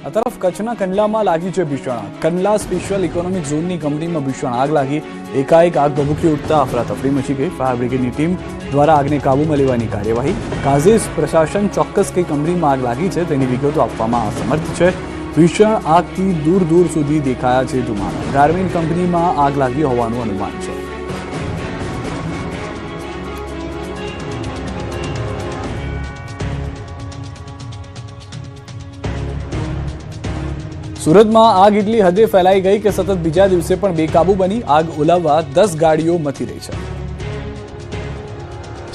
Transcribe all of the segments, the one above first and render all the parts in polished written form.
આ તરફ કચ્છના કંડલામાં લાગી છે ભીષણ આગ. કંડલા સ્પેશિયલ ઇકોનોમિક ઝોનની કંપનીમાં ભીષણ આગ લાગી. એકાએક આગ ભભૂકી ઉઠતા અફરાતફરી મચી ગઈ. ફાયર બ્રિગેડની ટીમ દ્વારા આગને કાબૂમાં લેવાની કાર્યવાહી. કાઝીઝ પ્રશાસન ચોક્કસ કઈ કંપનીમાં આગ લાગી છે તેની વિગતો આપવામાં અસમર્થ છે. ભીષણ આગથી દૂર દૂર સુધી દેખાયા છે ધુમાડા. ગાર્મેન્ટ કંપનીમાં આગ લાગી હોવાનું અનુમાન છે. સુરતમાં આગ એટલી હદે ફેલાઈ ગઈ કે સતત બીજા દિવસે પણ બેકાબુ બની. આગ ઓલાવવા 10 ગાડીઓ મથી રહી છે.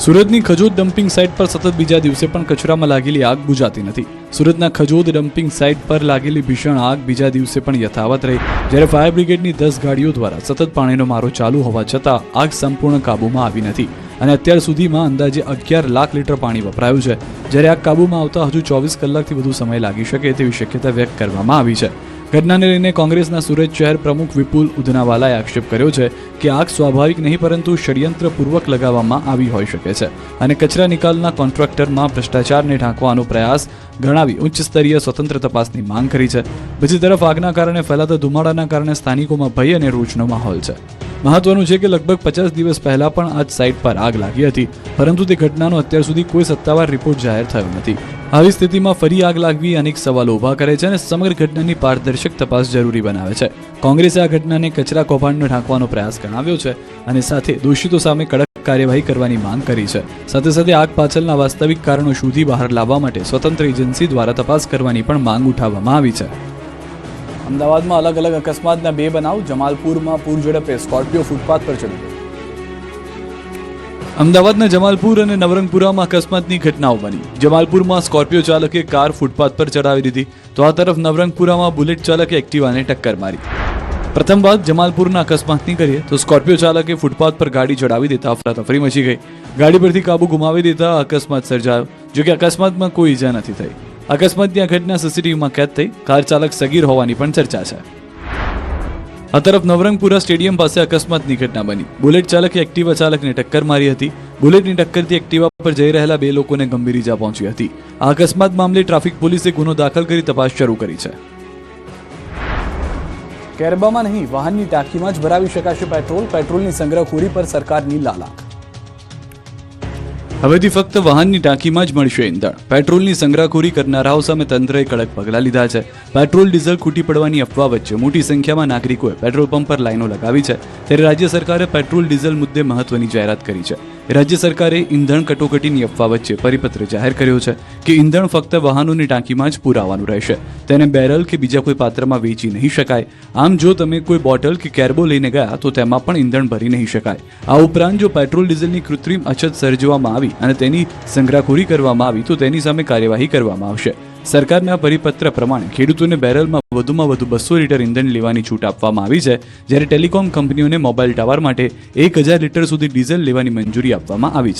સુરતની ખજોદ ડમ્પિંગ સાઇટ પર સતત બીજા દિવસે પણ કચરામાં લાગેલી આગ બુઝાતી નથી. સુરતના ખજોદ ડમ્પિંગ સાઇટ પર લાગેલી ભીષણ આગ બીજા દિવસે પણ યથાવત રહી. જ્યારે ફાયર બ્રિગેડની 10 ગાડીઓ દ્વારા સતત પાણીનો મારો ચાલુ હોવા છતાં આગ સંપૂર્ણ કાબૂમાં આવી નથી અને અત્યાર સુધીમાં અંદાજે 11 લાખ લીટર પાણી વપરાયું છે. જ્યારે આગ કાબૂમાં આવતા હજુ 24 કલાકથી વધુ સમય લાગી શકે તેવી શક્યતા વ્યક્ત કરવામાં આવી છે. ઘટનાને લઈને કોંગ્રેસના સુરત શહેર પ્રમુખ વિપુલ ઉધનાવાલાએ આક્ષેપ કર્યો છે કે આગ સ્વાભાવિક નહીં પરંતુ ષડયંત્રપૂર્વક લગાવવામાં આવી હોઈ શકે છે અને કચરા નિકાલના કોન્ટ્રાક્ટરમાં ભ્રષ્ટાચારને ઢાંકવાનો પ્રયાસ ગણાવી ઉચ્ચ સ્તરીય સ્વતંત્ર તપાસની માંગ કરી છે. બીજી તરફ આગના કારણે ફેલાતા ધુમાડાના કારણે સ્થાનિકોમાં ભય અને રોષનો માહોલ છે. મહત્વનું છે કે લગભગ 50 દિવસ પહેલા પણ આ સાઇટ પર આગ લાગી હતી પરંતુ તે ઘટનાનો અત્યાર સુધી કોઈ સત્તાવાર રિપોર્ટ જાહેર થયો નથી. આવી સ્થિતિમાં ફરી આગ લાગવી અનેક સવાલો ઊભા કરે છે અને સમગ્ર ઘટનાની પારદર્શક તપાસ જરૂરી બનાવે છે. કોંગ્રેસે આ ઘટનાને કચરા કૌભાંડને ઢાંકવાનો પ્રયાસ ગણાવ્યો છે અને સાથે દોષિતો સામે કડક કાર્યવાહી કરવાની માંગ કરી છે. સાથે સાથે આગ પાછળના વાસ્તવિક કારણો શોધી બહાર લાવવા માટે સ્વતંત્ર એજન્સી દ્વારા તપાસ કરવાની પણ માંગ ઉઠાવવામાં આવી છે. અમદાવાદમાં અલગ અલગ અકસ્માતના 2 બનાવ. જમાલપુરમાં પૂર ઝડપે સ્કોર્પિયો ફૂટપાથ પર ચડી ગઈ. અમદાવાદના જમાલપુર અને નવરંગપુરામાં અકસ્માતની ઘટનાઓ બની. જમાલપુરમાં સ્કોર્પિયો ચાલકે કાર ફૂટપાથ પર ચડાવી દીધી તો આ તરફ નવરંગપુરામાં બુલેટ ચાલકે એક્ટિવાને ટક્કર મારી. પ્રથમ વાત જમાલપુરના અકસ્માતની કરીએ તો સ્કોર્પિયો ચાલકે ફૂટપાથ પર ગાડી ચડાવી દેતા અફરાતફરી મચી ગઈ. ગાડી પરથી કાબુ ગુમાવી દેતા અકસ્માત સર્જાયો. જોકે અકસ્માતમાં કોઈ ઈજા નથી થઈ. અકસ્માતની આ ઘટના સીસીટીવીમાં કેદ થઈ. કાર ચાલક સગીર હોવાની પણ ચર્ચા છે. આ તરફ નવરંગપુરા સ્ટેડિયમ પાસે અકસ્માતની ઘટના બની. બુલેટ ચાલકે એક્ટિવા ચાલકને ટક્કર મારી હતી. બુલેટની ટક્કરથી એક્ટિવા પર જઈ રહેલા 2 લોકોને ગંભીર ઈજા પહોંચી હતી. આ અકસ્માત મામલે ટ્રાફિક પોલીસે ગુનો દાખલ કરી તપાસ શરૂ કરી છે. કેરબામાં નહીં, વાહનની ટાંકીમાં જ ભરાવી શકાશે પેટ્રોલ. પેટ્રોલની સંગ્રહખોરી પર સરકારની લાલાક. હવેથી ફક્ત વાહનની ટાંકીમાં જ મળશે ઇંધણ. પેટ્રોલની સંગ્રહખોરી કરનારાઓ સામે તંત્રએ કડક પગલાં લીધા છે. પેટ્રોલ ડીઝલ ખૂટી પડવાની અફવા વચ્ચે મોટી સંખ્યામાં નાગરિકોએ પેટ્રોલ પંપ પર લાઈનો લગાવી છે. ત્યારે રાજ્ય સરકારે પેટ્રોલ ડીઝલ મુદ્દે મહત્વની જાહેરાત કરી છે. રાજ્ય સરકારે ઇંધણ કટોકટીની અફવા વચ્ચે પરિપત્ર જાહેર કર્યો છે કે ઇંધણ ફક્ત વાહનોની ટાંકીમાં જ પુરાવાનું રહેશે. તેને બેરલ કે બીજા કોઈ પાત્રમાં વેચી નહીં શકાય. આમ જો તમે કોઈ બોટલ કે કેરબો લઈને ગયા તો તેમાં પણ ઇંધણ ભરી નહીં શકાય. આ ઉપરાંત જો પેટ્રોલ ડીઝલની કૃત્રિમ અછત સર્જવામાં આવી અને તેની સંગ્રહખોરી કરવામાં આવી તો તેની સામે કાર્યવાહી કરવામાં આવશે. સરકારના પરિપત્ર પ્રમાણે ખેડૂતોને બેરલમાં વધુમાં વધુ 200 લીટર ઇંધણ લેવાની છૂટ આપવામાં આવી છે. જ્યારે ટેલિકોમ કંપનીઓને મોબાઈલ ટાવર માટે 1000 લીટર સુધી ડીઝલ લેવાની મંજૂરી આપવામાં આવી છે.